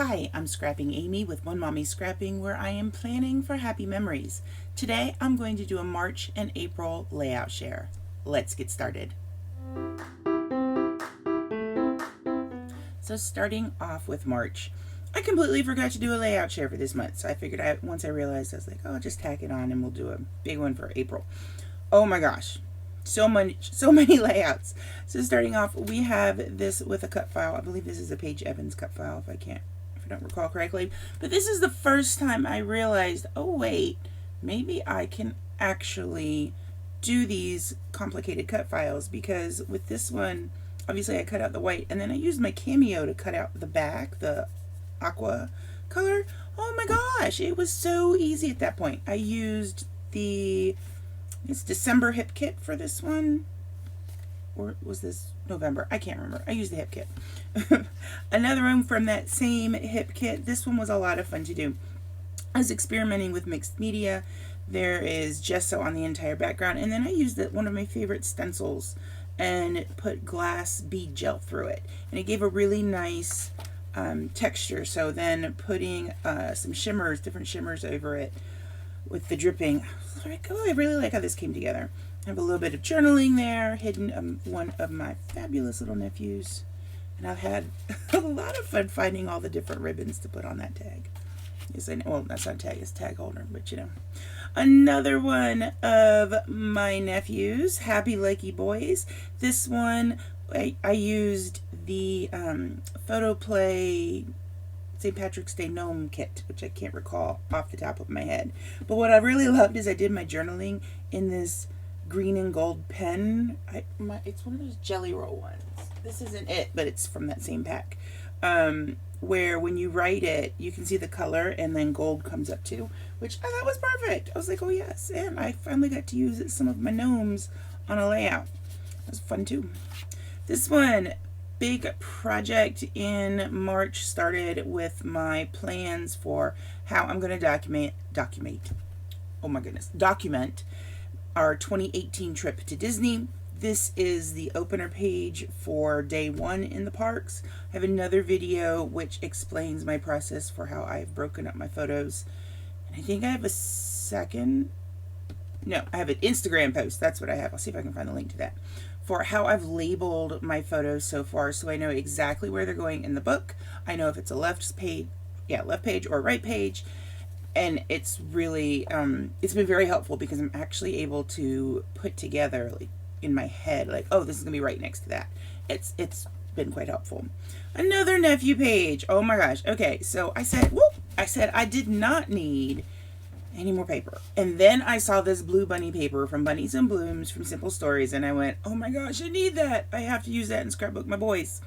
Hi, I'm Scrapping Amy with One Mommy Scrapping, where I am planning for happy memories. Today I'm going to do a March and April layout share. Let's get started. So starting off with March, I completely forgot to do a layout share for this month, so I figured once I realized, I was like, oh, I'll just tack it on and we'll do a big one for April. Oh my gosh, so many layouts. So starting off, we have this with a cut file. I believe this is a Paige Evans cut file, if I don't recall correctly. But this is the first time I realized, oh wait, maybe I can actually do these complicated cut files, because with this one, obviously I cut out the white and then I used my Cameo to cut out the back, the aqua color. Oh my gosh, it was so easy at that point. I used it's December hip kit for this one, or was this November? I can't remember. I used the hip kit. Another one from that same hip kit. This one was a lot of fun to do. I was experimenting with mixed media. There is gesso on the entire background, and then I used one of my favorite stencils and put glass bead gel through it, and it gave a really nice texture. So then putting some shimmers, different shimmers over it with the dripping, like, oh, I really like how this came together. I have a little bit of journaling there, hidden one of my fabulous little nephews. And I've had a lot of fun finding all the different ribbons to put on that tag. Yes, I know. Well, that's not tag, it's tag holder, but you know. Another one of my nephews, Happy Lucky Boys. This one, I used the Photoplay St. Patrick's Day Gnome kit, which I can't recall off the top of my head. But what I really loved is I did my journaling in this green and gold pen. It's one of those Jelly Roll ones. This isn't it, but it's from that same pack. Where when you write it, you can see the color and then gold comes up too, which I thought was perfect. I was like, oh yes, and I finally got to use some of my gnomes on a layout. It was fun too. This one, big project in March, started with my plans for how I'm going to document our 2018 trip to Disney. This is the opener page for day one in the parks. I have another video which explains my process for how I've broken up my photos. And I think I have I have an Instagram post. That's what I have. I'll see if I can find the link to that. For how I've labeled my photos so far, so I know exactly where they're going in the book. I know if it's a left page or right page. And it's really, it's been very helpful because I'm actually able to put together, like, in my head, like, oh, this is going to be right next to that. It's been quite helpful. Another nephew page. Oh my gosh. Okay, so I said I did not need any more paper. And then I saw this Blue Bunny paper from Bunnies and Blooms from Simple Stories, and I went, oh my gosh, I need that. I have to use that in scrapbook my boys.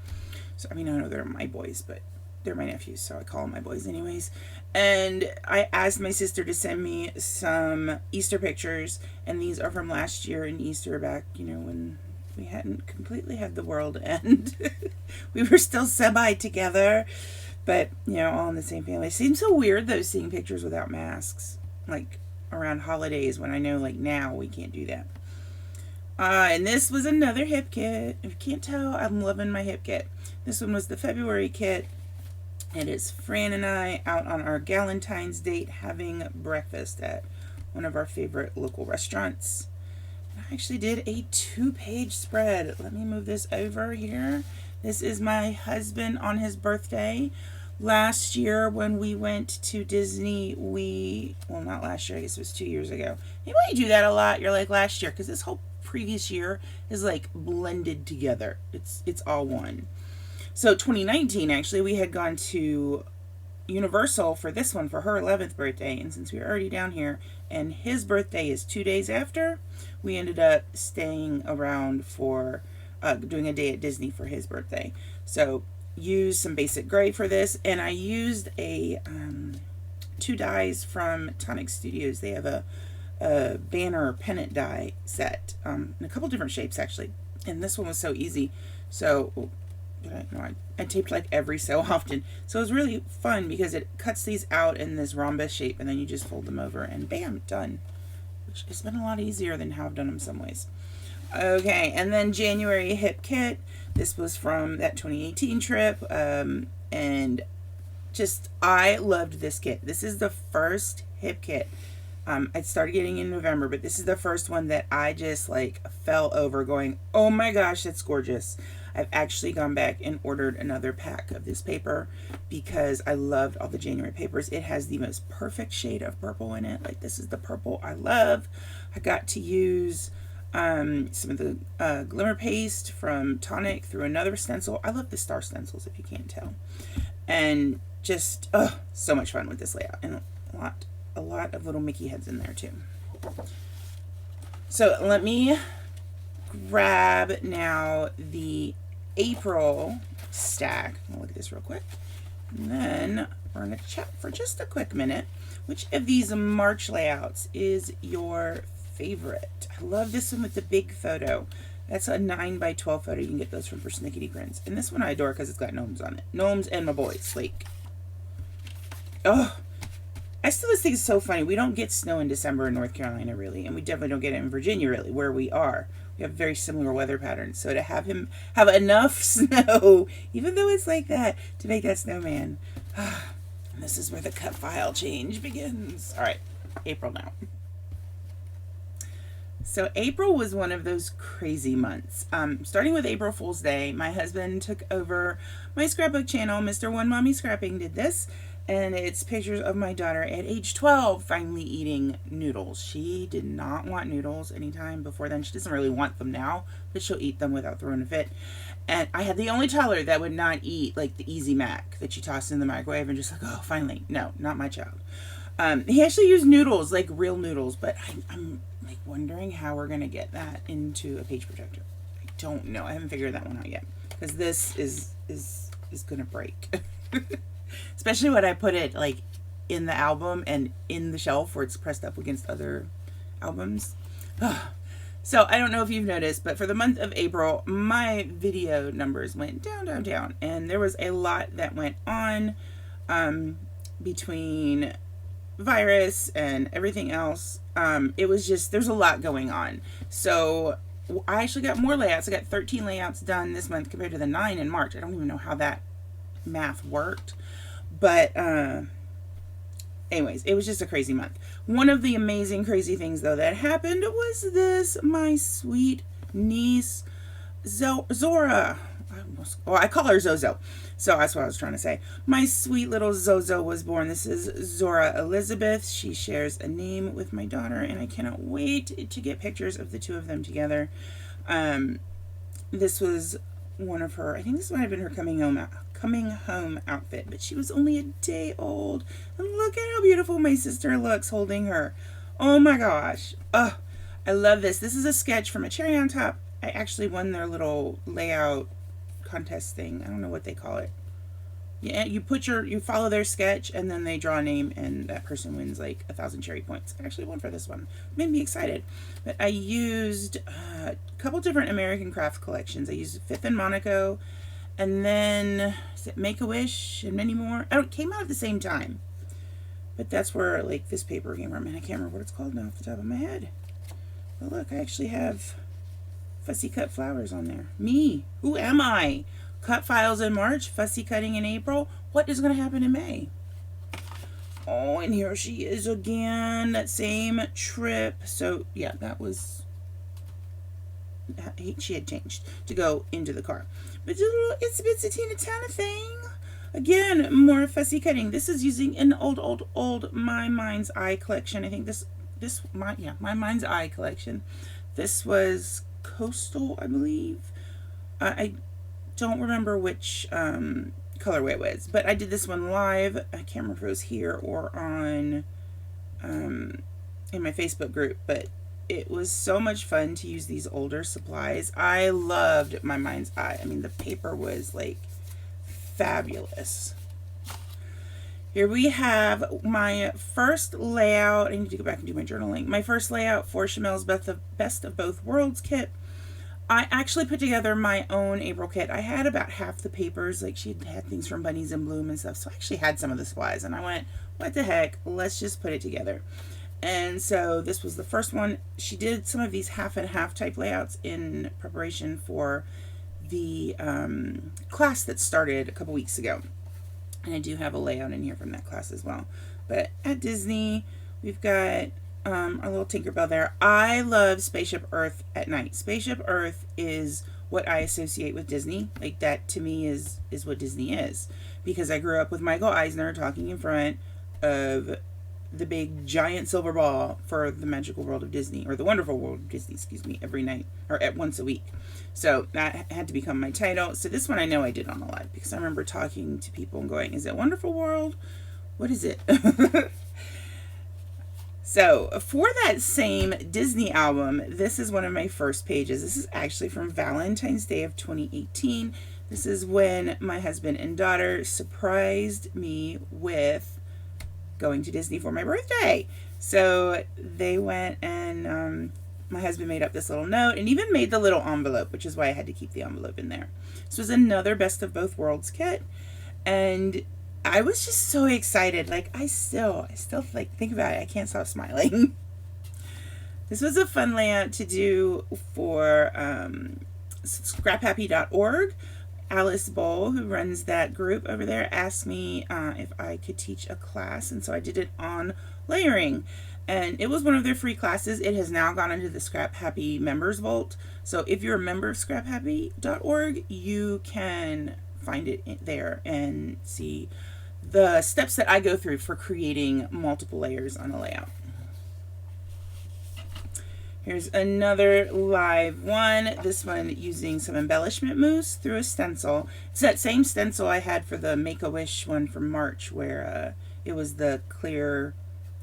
So, I mean, I know they're my boys, but they're my nephews, so I call them my boys anyways. And I asked my sister to send me some Easter pictures, and these are from last year in Easter, back, when we hadn't completely had the world end. We were still semi together, but, all in the same family. It seems so weird, though, seeing pictures without masks, like around holidays, when I know, like, now we can't do that. And this was another hip kit. If you can't tell, I'm loving my hip kit. This one was the February kit. And it's Fran and I out on our Galentine's date having breakfast at one of our favorite local restaurants. And I actually did a 2-page spread. Let me move this over here. This is my husband on his birthday. Last year when we went to Disney, not last year, I guess it was 2 years ago. And when you do that a lot, you're like, last year, because this whole previous year is like blended together. It's all one. So 2019, actually, we had gone to Universal for this one for her 11th birthday. And since we were already down here and his birthday is 2 days after, we ended up staying around for doing a day at Disney for his birthday. So used some basic gray for this. And I used a 2 dies from Tonic Studios. They have a banner pennant die set in a couple different shapes, actually. And this one was so easy. So I taped like every so often. So it was really fun because it cuts these out in this rhombus shape and then you just fold them over and bam, done. Which has been a lot easier than how I've done them some ways. Okay, and then January hip kit. This was from that 2018 trip. And just, I loved this kit. This is the first hip kit. I started getting in November, but this is the first one that I just like fell over going, oh my gosh, that's gorgeous. I've actually gone back and ordered another pack of this paper because I loved all the January papers. It has the most perfect shade of purple in it. Like, this is the purple I love. I got to use some of the glimmer paste from Tonic through another stencil. I love the star stencils, if you can't tell. And just, so much fun with this layout. And a lot of little Mickey heads in there too. So let me grab now the April stack. I'll look at this real quick. And then we're going to chat for just a quick minute. Which of these March layouts is your favorite? I love this one with the big photo. That's a 9x12 photo. You can get those from Persnickety Prints. And this one I adore because it's got gnomes on it. Gnomes and my boys. Like, oh, I still just think it's so funny. We don't get snow in December in North Carolina, really. And we definitely don't get it in Virginia, really, where we are. We have very similar weather patterns. So to have him have enough snow, even though it's like that, to make that snowman. And this is where the cut file change begins. All right, April now. So April was one of those crazy months. Starting with April Fool's Day, my husband took over my scrapbook channel. Mr. One Mommy Scrapping did this. And it's pictures of my daughter at age 12 finally eating noodles. She did not want noodles anytime before then. She doesn't really want them now, but she'll eat them without throwing a fit. And I had the only toddler that would not eat like the Easy Mac that you toss in the microwave and just like, oh, finally. No, not my child. He actually used noodles, like real noodles, but I'm like wondering how we're going to get that into a page protector. I don't know. I haven't figured that one out yet because this is going to break. Especially when I put it like in the album and in the shelf where it's pressed up against other albums. So I don't know if you've noticed, but for the month of April, my video numbers went down. And there was a lot that went on between virus and everything else. It was just, there's a lot going on. So I actually got more layouts. I got 13 layouts done this month compared to the 9 in March. I don't even know how that math worked. But anyways, it was just a crazy month. One of the amazing crazy things though that happened was this. My sweet niece Zora, I call her Zozo, so that's what I was trying to say. My sweet little Zozo was born. This is Zora Elizabeth. She shares a name with my daughter, and I cannot wait to get pictures of the two of them together. This was one of her, I think this might have been her coming home outfit, but she was only a day old. And look at how beautiful my sister looks holding her. Oh my gosh. Oh, I love this. This is a sketch from a Cherry on Top. I actually won their little layout contest thing. I don't know what they call it. Yeah, you follow their sketch and then they draw a name and that person wins like 1,000 cherry points. I actually won for this one. Made me excited. But I used a couple different American craft collections. I used Fifth and Monaco, and then is it Make-A-Wish and many more. Oh, it came out at the same time. But that's where like this paper came from, and I can't remember what it's called now off the top of my head. But look, I actually have fussy cut flowers on there. Me. Who am I? Cut files in March, fussy cutting in April. What is going to happen in May? Oh, and here she is again. That same trip. So, yeah, that was... She had changed to go into the car. But it's a bitsy Tina Tana thing. Again, more fussy cutting. This is using an old My Mind's Eye collection. I think My Mind's Eye collection. This was Coastal, I believe. I don't remember which colorway it was, but I did this one live. I can't remember if it was here or on in my Facebook group, but it was so much fun to use these older supplies. I loved My Mind's Eye. I mean, the paper was like fabulous. Here we have my first layout. I need to go back and do my journaling. My first layout for Chamel's Best of Both Worlds kit. I actually put together my own April kit. I had about half the papers. Like, she had things from Bunnies in Bloom and stuff. So I actually had some of the supplies. And I went, what the heck? Let's just put it together. And so this was the first one. She did some of these half and half type layouts in preparation for the class that started a couple weeks ago. And I do have a layout in here from that class as well. But at Disney, we've got our little Tinkerbell there. I love Spaceship Earth at night. Spaceship Earth is what I associate with Disney. Like, that to me is what Disney is. Because I grew up with Michael Eisner talking in front of the big giant silver ball for the Magical World of Disney, or the Wonderful World of Disney, excuse me, every night, or at once a week. So that had to become my title. So this one I know I did on the live, because I remember talking to people and going, is it Wonderful World? What is it? So for that same Disney album, this is one of my first pages. This is actually from Valentine's Day of 2018. This is when my husband and daughter surprised me with going to Disney for my birthday. So they went, and my husband made up this little note and even made the little envelope, which is why I had to keep the envelope in there. This was another Best of Both Worlds kit, and I was just so excited. Like, I still like, think about it, I can't stop smiling. This was a fun layout to do for scraphappy.org. Alice Bowl, who runs that group over there, asked me if I could teach a class, and so I did it on layering. And it was one of their free classes. It has now gone into the Scrap Happy members vault. So if you're a member of scraphappy.org, you can find it there and see the steps that I go through for creating multiple layers on a layout. Here's another live one. This one using some embellishment mousse through a stencil. It's that same stencil I had for the Make-A-Wish one from March, where it was the clear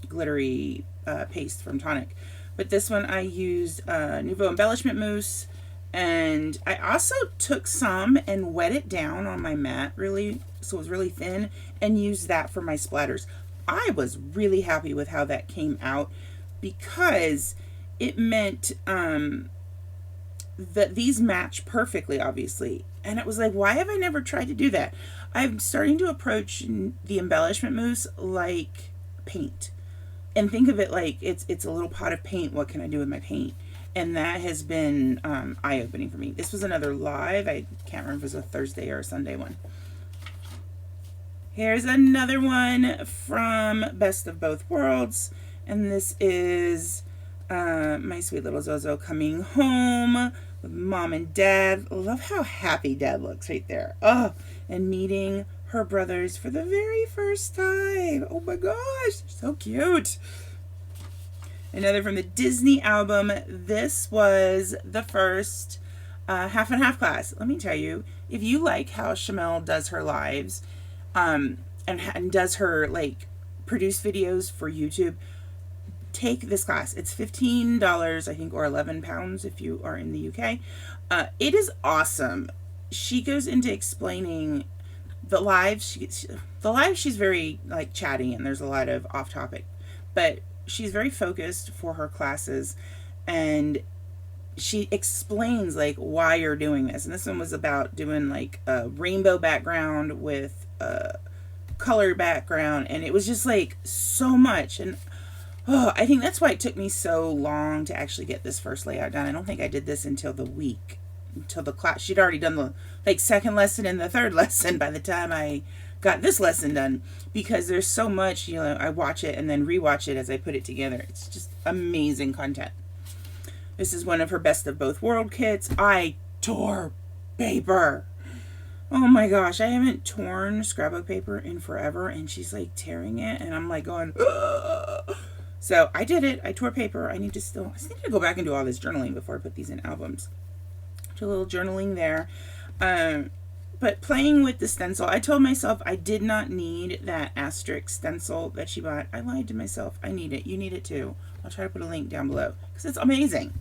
glittery paste from Tonic. But this one I used Nouveau embellishment mousse, and I also took some and wet it down on my mat really, so it was really thin, and used that for my splatters. I was really happy with how that came out, because it meant that these match perfectly, obviously. And it was like, why have I never tried to do that? I'm starting to approach the embellishment mousse like paint, and think of it like it's a little pot of paint. What can I do with my paint? And that has been eye-opening for me. This was another live. I can't remember if it was a Thursday or a Sunday one. Here's another one from Best of Both Worlds. And this is my sweet little Zozo coming home with mom and dad. Love how happy dad looks right there. Oh, and meeting her brothers for the very first time. Oh my gosh, they're so cute. Another from the Disney album. This was the first half and half class. Let me tell you, if you like how Shamel does her lives, and does her like produce videos for YouTube, take this class. It's $15, I think, or £11 if you are in the UK. It is awesome. She goes into explaining the live. She's very like chatty, and there's a lot of off topic, but she's very focused for her classes, and she explains like why you're doing this. And this one was about doing like a rainbow background with a color background, and it was just like so much. And I think that's why it took me so long to actually get this first layout done. I don't think I did this until the class. She'd already done the like second lesson and the third lesson by the time I got this lesson done, because there's so much, you know, I watch it and then rewatch it as I put it together. It's just amazing content. This is one of her Best of Both World kits. I tore paper. Oh my gosh, I haven't torn scrapbook paper in forever, and she's like tearing it, and I'm like going, ugh. So I did it. I tore paper. I need to go back and do all this journaling before I put these in albums. Do a little journaling there. But playing with the stencil, I told myself I did not need that asterisk stencil that she bought. I lied to myself. I need it. You need it too. I'll try to put a link down below, because it's amazing.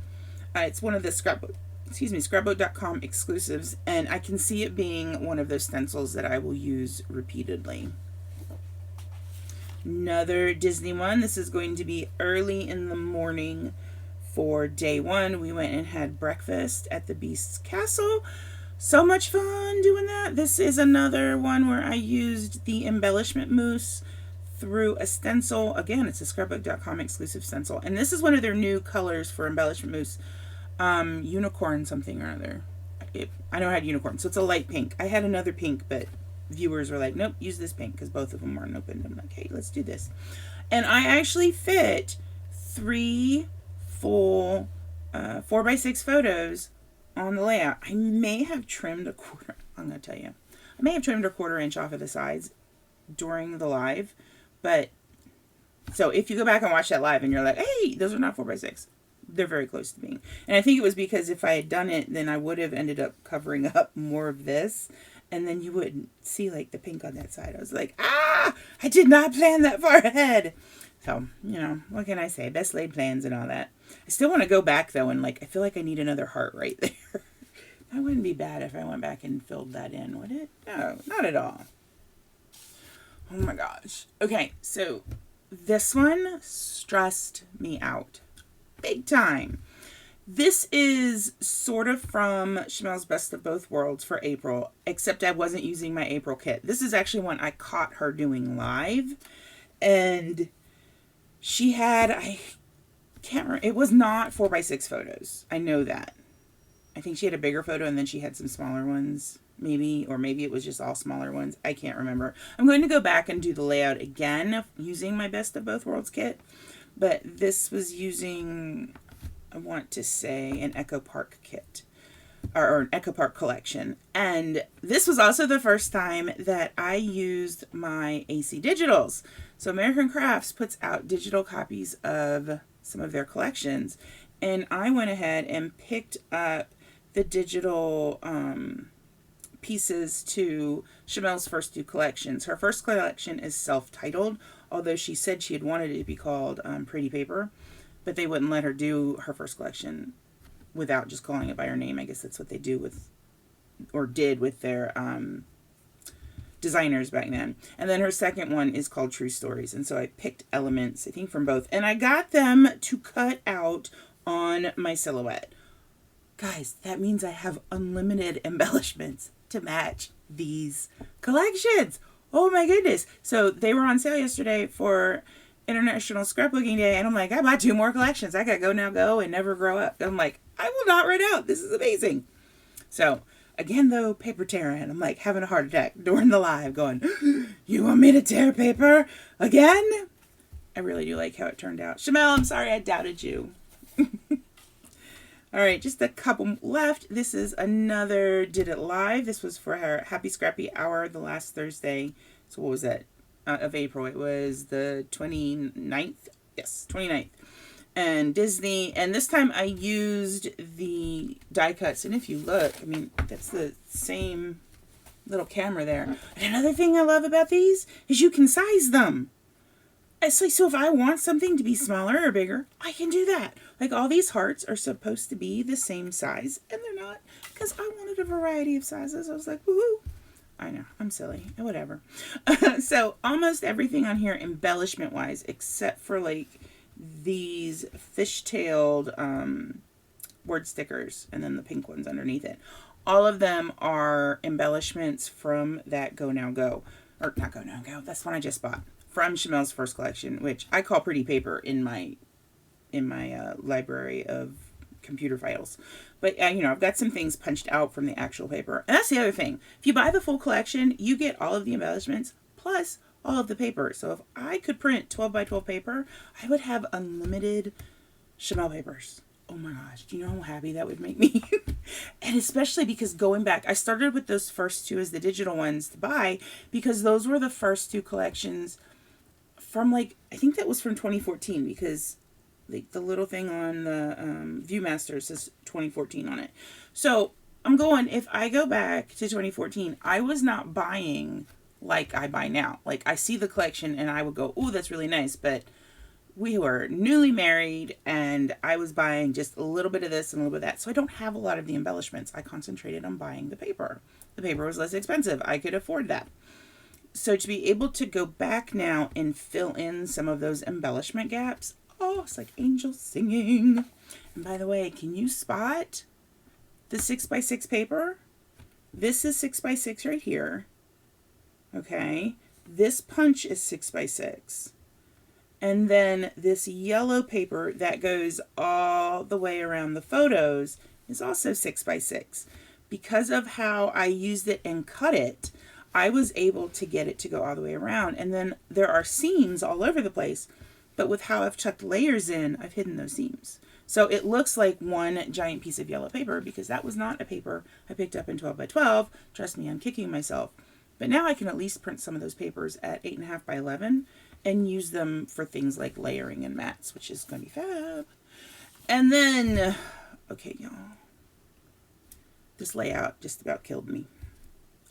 It's one of the scrapbook.com exclusives, and I can see it being one of those stencils that I will use repeatedly. Another Disney one. This is going to be early in the morning for day one. We went and had breakfast at the Beast's Castle. So much fun doing that. This is another one where I used the embellishment mousse through a stencil. Again, it's a scrapbook.com exclusive stencil. And this is one of their new colors for embellishment mousse. Unicorn something or other. I know I had unicorn, so it's a light pink. I had another pink, but viewers were like, nope, use this pink, because both of them weren't opened. I'm like, hey, let's do this. And I actually fit 3 full 4x6 photos on the layout. I may have trimmed a quarter, I'm going to tell you, I may have trimmed a 1/4 inch off of the sides during the live, but so if you go back and watch that live and you're like, hey, those are not 4x6, they're very close to being. And I think it was because if I had done it, then I would have ended up covering up more of this, and then you wouldn't see like the pink on that side. I was like, I did not plan that far ahead. So, you know, what can I say? Best laid plans and all that. I still want to go back though, and like, I feel like I need another heart right there. That wouldn't be bad if I went back and filled that in, would it? No, not at all. Oh my gosh. Okay, so this one stressed me out big time. This is sort of from Chamelle's Best of Both Worlds for April, except I wasn't using my April kit. This is actually one I caught her doing live, and she had, I can't remember, it was not 4x6 photos. I know that. I think she had a bigger photo and then she had some smaller ones, maybe, or maybe it was just all smaller ones. I can't remember. I'm going to go back and do the layout again using my Best of Both Worlds kit, but this was using, I want to say, an Echo Park kit, or an Echo Park collection. And this was also the first time that I used my AC Digitals. So American Crafts puts out digital copies of some of their collections, and I went ahead and picked up the digital pieces to Chamelle's first 2 collections. Her first collection is self-titled, although she said she had wanted it to be called Pretty Paper, but they wouldn't let her do her first collection without just calling it by her name. I guess that's what they do with, or did with their designers back then. And then her second one is called True Stories. And so I picked elements, I think, from both. And I got them to cut out on my silhouette. Guys, that means I have unlimited embellishments to match these collections. Oh my goodness. So they were on sale yesterday for International Scrapbooking Day, and I'm like, I bought 2 more collections. I got Go Now Go and Never Grow Up. I'm like, I will not run out. This is amazing. So again, though, paper tearing. I'm like having a heart attack during the live going, you want me to tear paper again? I really do like how it turned out. Chamelle, I'm sorry I doubted you. All right, just a couple left. This is another Did It Live. This was for her Happy Scrappy Hour the last Thursday. So what was that? Of April. It was the 29th. Yes, 29th. And Disney. And this time I used the die cuts. And if you look, I mean, that's the same little camera there. And another thing I love about these is you can size them. It's like, so if I want something to be smaller or bigger, I can do that. Like, all these hearts are supposed to be the same size, and they're not, because I wanted a variety of sizes. I was like, woohoo. I know, I'm silly, whatever. So almost everything on here embellishment wise, except for like these fishtailed word stickers and then the pink ones underneath it. All of them are embellishments from that Go Now Go, or not Go Now Go, that's one I just bought, from Chamelle's first collection, which I call Pretty Paper in my library of computer files. But, you know, I've got some things punched out from the actual paper. And that's the other thing. If you buy the full collection, you get all of the embellishments plus all of the paper. So if I could print 12 by 12 paper, I would have unlimited Chamelle papers. Oh my gosh, do you know how happy that would make me? And especially because going back, I started with those first 2 as the digital ones to buy, because those were the first 2 collections from, like, I think that was from 2014, because the little thing on the Viewmaster says 2014 on it. So I'm going, if I go back to 2014, I was not buying like I buy now. Like, I see the collection and I would go, oh, that's really nice. But we were newly married and I was buying just a little bit of this and a little bit of that. So I don't have a lot of the embellishments. I concentrated on buying the paper. The paper was less expensive. I could afford that. So to be able to go back now and fill in some of those embellishment gaps, oh, it's like angels singing. And by the way, can you spot the 6x6 paper? This is 6x6 right here. Okay. This punch is 6x6. And then this yellow paper that goes all the way around the photos is also 6x6. Because of how I used it and cut it, I was able to get it to go all the way around. And then there are seams all over the place, but with how I've chucked layers in, I've hidden those seams. So it looks like one giant piece of yellow paper, because that was not a paper I picked up in 12 by 12. Trust me, I'm kicking myself. But now I can at least print some of those papers at 8.5 by 11 and use them for things like layering and mats, which is going to be fab. And then, okay, y'all, this layout just about killed me.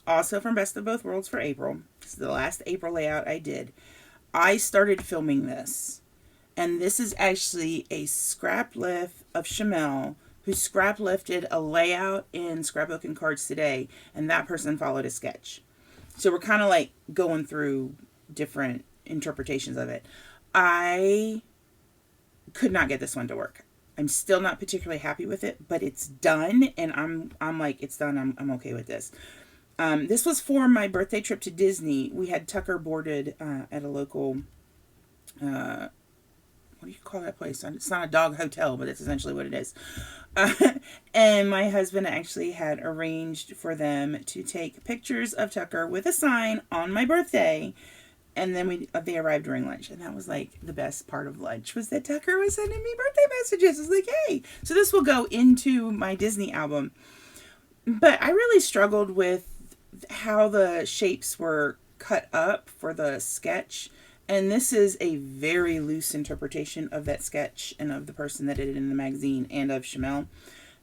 Also from Best of Both Worlds for April. This is the last April layout I did. I started filming this, and this is actually a scrap lift of Shamel, who scrap lifted a layout in Scrapbook and Cards Today, and that person followed a sketch. So we're kind of like going through different interpretations of it. I could not get this one to work. I'm still not particularly happy with it, but it's done, and I'm like, it's done. I'm okay with this. This was for my birthday trip to Disney. We had Tucker boarded at a local, what do you call that place? It's not a dog hotel, but that's essentially what it is. And my husband actually had arranged for them to take pictures of Tucker with a sign on my birthday. And then they arrived during lunch. And that was like the best part of lunch, was that Tucker was sending me birthday messages. I was like, hey. So this will go into my Disney album. But I really struggled with how the shapes were cut up for the sketch. And this is a very loose interpretation of that sketch and of the person that did it in the magazine and of Shamel.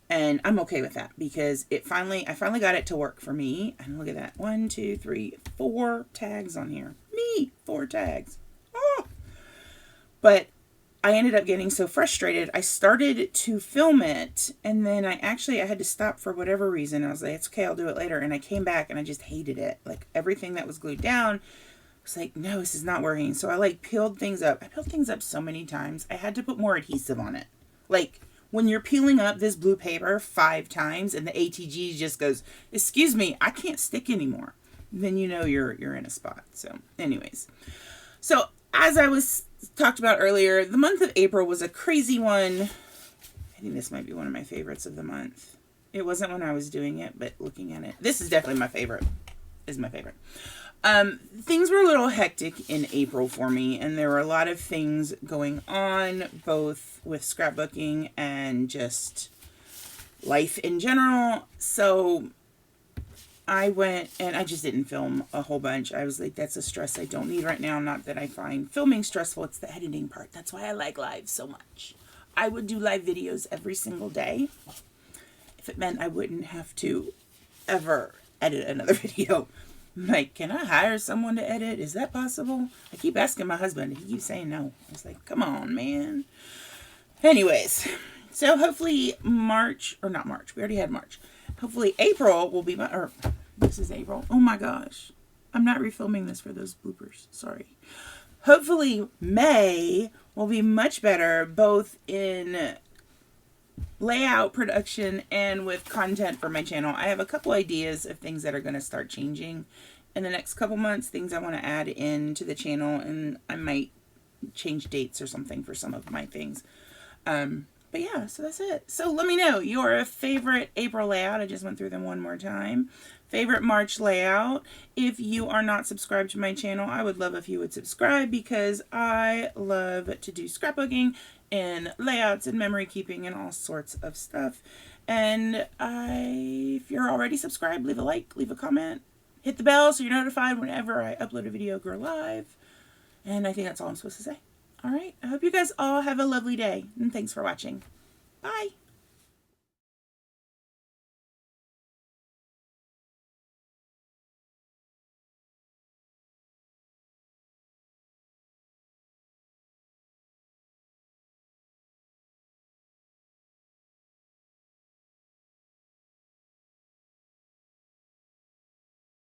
And I'm okay with that, because I finally got it to work for me. And look at that. 1, 2, 3, 4 tags on here. Me, 4 tags. Oh. But I ended up getting so frustrated, I started to film it, and then I had to stop for whatever reason. I was like, it's okay, I'll do it later. And I came back and I just hated it. Like, everything that was glued down was like, no, this is not working. So I like peeled things up. I peeled things up so many times. I had to put more adhesive on it. Like, when you're peeling up this blue paper 5 times and the ATG just goes, excuse me, I can't stick anymore, then you know you're in a spot. So anyways, so as I was talked about earlier, the month of April was a crazy one. I think this might be one of my favorites of the month. It wasn't when I was doing it, but looking at it, this is definitely my favorite. Is my favorite. Things were a little hectic in April for me, and there were a lot of things going on, both with scrapbooking and just life in general. So I went and I just didn't film a whole bunch. I was like, that's a stress I don't need right now. Not that I find filming stressful, it's the editing part. That's why I like live so much. I would do live videos every single day if it meant I wouldn't have to ever edit another video. Like, can I hire someone to edit? Is that possible? I keep asking my husband. He keeps saying no. I was like, come on, man. Anyways, so hopefully March, or not March, we already had March. Hopefully April will be this is April. Oh my gosh. I'm not refilming this for those bloopers. Sorry. Hopefully May will be much better, both in layout, production, and with content for my channel. I have a couple ideas of things that are going to start changing in the next couple months, things I want to add into the channel, and I might change dates or something for some of my things. But yeah, so that's it. So let me know your favorite April layout. I just went through them one more time. Favorite March layout. If you are not subscribed to my channel, I would love if you would subscribe, because I love to do scrapbooking and layouts and memory keeping and all sorts of stuff. And if you're already subscribed, leave a like, leave a comment, hit the bell so you're notified whenever I upload a video, go live. And I think that's all I'm supposed to say. All right. I hope you guys all have a lovely day, and thanks for watching. Bye.